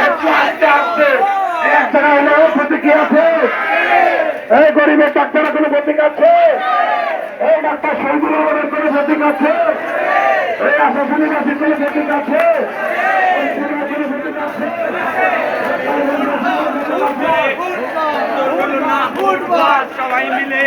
একটু আস্তে আস্তে এক জায়গায় হলেও প্রতীকী আছে। এই গরিবের ডাক্তারের কোনো প্রতীক আছে? এই ডাক্তার শহীদুল রহমানের কোনো প্রতীক আছে? এই আশাশুনি গাছের কোনো প্রতীক আছে? সবাই মিলে